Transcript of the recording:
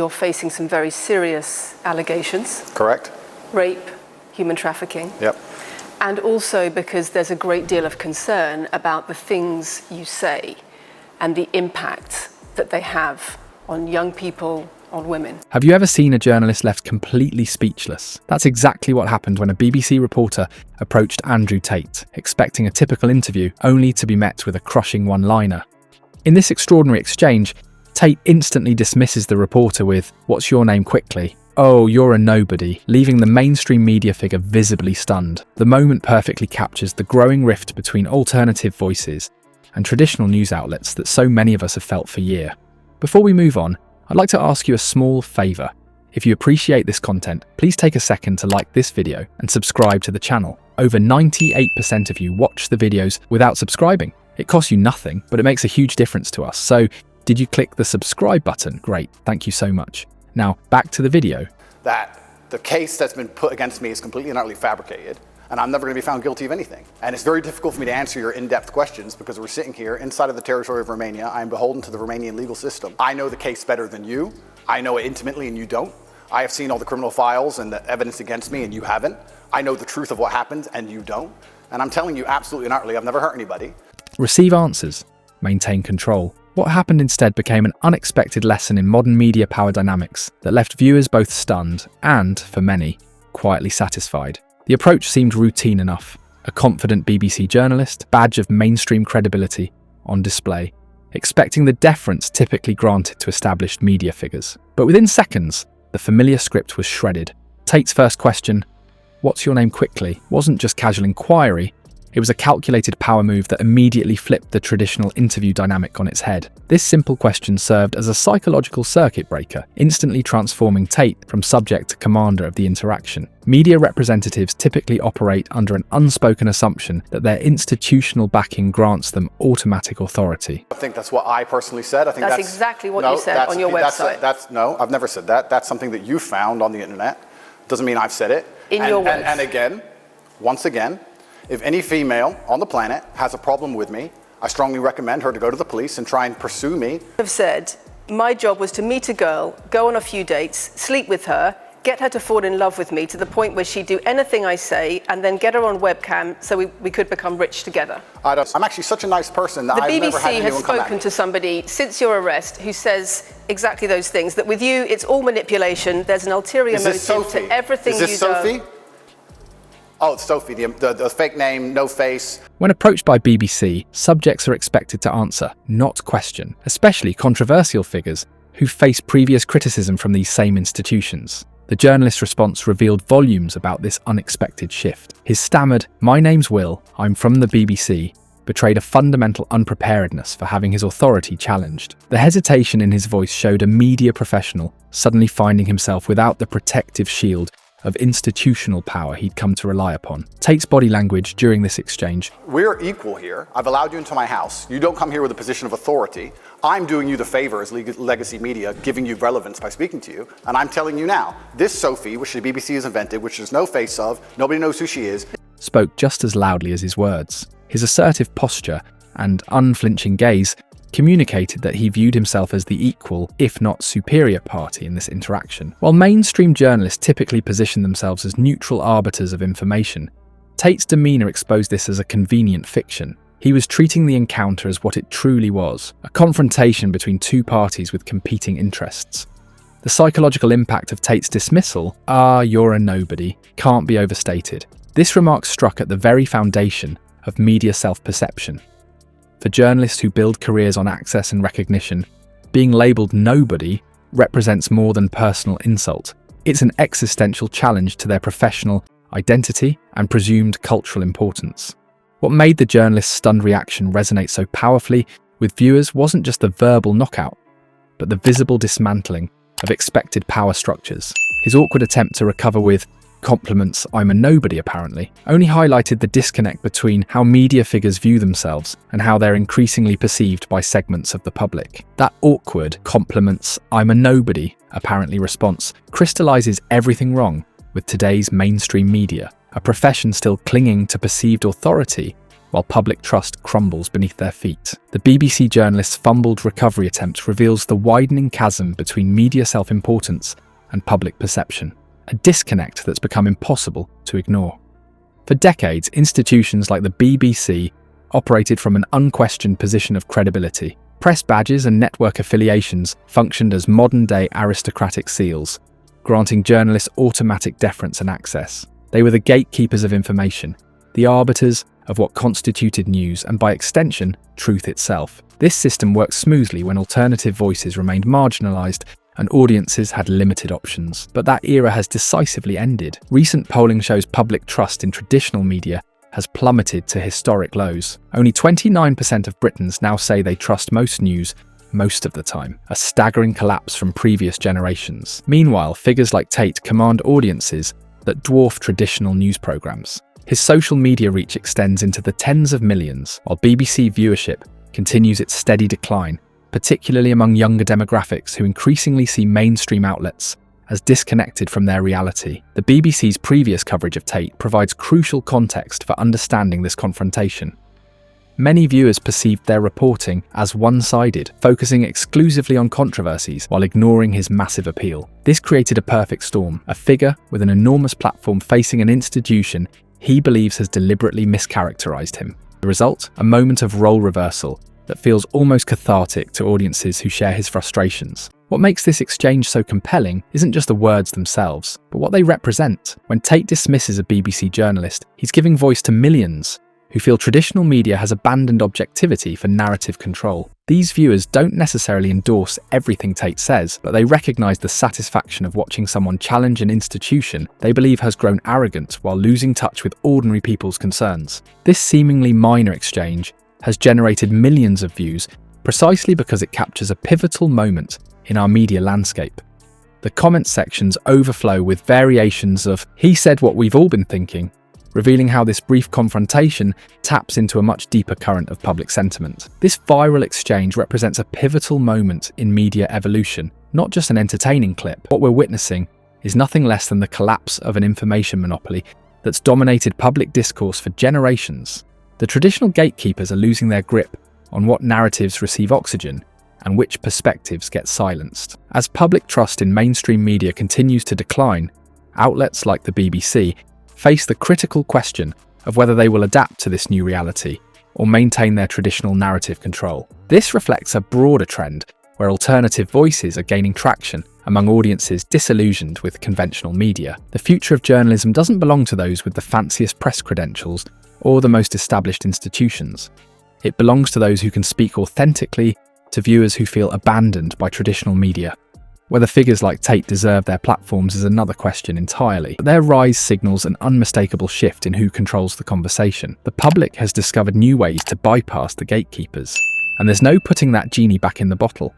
You're facing some very serious allegations. Correct. Rape, human trafficking. Yep. And also because there's a great deal of concern about the things you say and the impact that they have on young people, on women. Have you ever seen a journalist left completely speechless? That's exactly what happened when a BBC reporter approached Andrew Tate, expecting a typical interview, only to be met with a crushing one-liner. In this extraordinary exchange, Tate instantly dismisses the reporter with, "What's your name quickly?" "Oh, you're a nobody," leaving the mainstream media figure visibly stunned. The moment perfectly captures the growing rift between alternative voices and traditional news outlets that so many of us have felt for years. Before we move on, I'd like to ask you a small favour. If you appreciate this content, please take a second to like this video and subscribe to the channel. Over 98% of you watch the videos without subscribing. It costs you nothing, but it makes a huge difference to us. So, did you click the subscribe button? Great, thank you so much. Now, back to the video. That the case that's been put against me is completely and utterly fabricated, and I'm never going to be found guilty of anything. And it's very difficult for me to answer your in-depth questions because we're sitting here inside of the territory of Romania. I'm beholden to the Romanian legal system. I know the case better than you. I know it intimately and you don't. I have seen all the criminal files and the evidence against me and you haven't. I know the truth of what happened and you don't. And I'm telling you absolutely and utterly, I've never hurt anybody. Receive answers. Maintain control. What happened instead became an unexpected lesson in modern media power dynamics that left viewers both stunned and, for many, quietly satisfied. The approach seemed routine enough. A confident BBC journalist, badge of mainstream credibility, on display, expecting the deference typically granted to established media figures. But within seconds, the familiar script was shredded. Tate's first question, "What's your name quickly?" wasn't just casual inquiry. It was a calculated power move that immediately flipped the traditional interview dynamic on its head. This simple question served as a psychological circuit breaker, instantly transforming Tate from subject to commander of the interaction. Media representatives typically operate under an unspoken assumption that their institutional backing grants them automatic authority. I think that's what I personally said. I think that's exactly what you said on your website. No, I've never said that. That's something that you found on the internet. Doesn't mean I've said it. Your words. And again, once again, if any female on the planet has a problem with me, I strongly recommend her to go to the police and try and pursue me. I've said my job was to meet a girl, go on a few dates, sleep with her, get her to fall in love with me to the point where she'd do anything I say, and then get her on webcam so we could become rich together. I'm actually such a nice person that I've never had anyone come at me. The BBC has spoken to somebody since your arrest who says exactly those things, that with you it's all manipulation, there's an ulterior motive to everything you do. Is this Sophie? Oh, it's Sophie, the fake name, no face. When approached by BBC, subjects are expected to answer, not question, especially controversial figures who face previous criticism from these same institutions. The journalist's response revealed volumes about this unexpected shift. His stammered, "My name's Will, I'm from the BBC," betrayed a fundamental unpreparedness for having his authority challenged. The hesitation in his voice showed a media professional suddenly finding himself without the protective shield of institutional power he'd come to rely upon. Tate's body language during this exchange. "We're equal here. I've allowed you into my house. You don't come here with a position of authority. I'm doing you the favor as legacy media, giving you relevance by speaking to you. And I'm telling you now, this Sophie, which the BBC has invented, which there's no face of, nobody knows who she is," spoke just as loudly as his words. His assertive posture and unflinching gaze communicated that he viewed himself as the equal, if not superior party in this interaction. While mainstream journalists typically position themselves as neutral arbiters of information, Tate's demeanour exposed this as a convenient fiction. He was treating the encounter as what it truly was, a confrontation between two parties with competing interests. The psychological impact of Tate's dismissal, "Ah, you're a nobody," can't be overstated. This remark struck at the very foundation of media self-perception. For journalists who build careers on access and recognition, being labelled nobody represents more than personal insult. It's an existential challenge to their professional identity and presumed cultural importance. What made the journalist's stunned reaction resonate so powerfully with viewers wasn't just the verbal knockout, but the visible dismantling of expected power structures. His awkward attempt to recover with compliments, "I'm a nobody," apparently, only highlighted the disconnect between how media figures view themselves and how they're increasingly perceived by segments of the public. That awkward compliments, "I'm a nobody," apparently response crystallizes everything wrong with today's mainstream media, a profession still clinging to perceived authority while public trust crumbles beneath their feet. The BBC journalist's fumbled recovery attempt reveals the widening chasm between media self-importance and public perception, a disconnect that's become impossible to ignore. For decades, institutions like the BBC operated from an unquestioned position of credibility. Press badges and network affiliations functioned as modern-day aristocratic seals, granting journalists automatic deference and access. They were the gatekeepers of information, the arbiters of what constituted news and, by extension, truth itself. This system worked smoothly when alternative voices remained marginalised and audiences had limited options. But that era has decisively ended. Recent polling shows public trust in traditional media has plummeted to historic lows. Only 29% of Britons now say they trust most news most of the time, a staggering collapse from previous generations. Meanwhile, figures like Tate command audiences that dwarf traditional news programmes. His social media reach extends into the tens of millions, while BBC viewership continues its steady decline, particularly among younger demographics who increasingly see mainstream outlets as disconnected from their reality. The BBC's previous coverage of Tate provides crucial context for understanding this confrontation. Many viewers perceived their reporting as one-sided, focusing exclusively on controversies while ignoring his massive appeal. This created a perfect storm, a figure with an enormous platform facing an institution he believes has deliberately mischaracterized him. The result? A moment of role reversal that feels almost cathartic to audiences who share his frustrations. What makes this exchange so compelling isn't just the words themselves, but what they represent. When Tate dismisses a BBC journalist, he's giving voice to millions who feel traditional media has abandoned objectivity for narrative control. These viewers don't necessarily endorse everything Tate says, but they recognise the satisfaction of watching someone challenge an institution they believe has grown arrogant while losing touch with ordinary people's concerns. This seemingly minor exchange has generated millions of views precisely because it captures a pivotal moment in our media landscape. The comment sections overflow with variations of "he said what we've all been thinking," revealing how this brief confrontation taps into a much deeper current of public sentiment. This viral exchange represents a pivotal moment in media evolution, not just an entertaining clip. What we're witnessing is nothing less than the collapse of an information monopoly that's dominated public discourse for generations. The traditional gatekeepers are losing their grip on what narratives receive oxygen and which perspectives get silenced. As public trust in mainstream media continues to decline, outlets like the BBC face the critical question of whether they will adapt to this new reality or maintain their traditional narrative control. This reflects a broader trend where alternative voices are gaining traction among audiences disillusioned with conventional media. The future of journalism doesn't belong to those with the fanciest press credentials or the most established institutions. It belongs to those who can speak authentically to viewers who feel abandoned by traditional media. Whether figures like Tate deserve their platforms is another question entirely, but their rise signals an unmistakable shift in who controls the conversation. The public has discovered new ways to bypass the gatekeepers, and there's no putting that genie back in the bottle.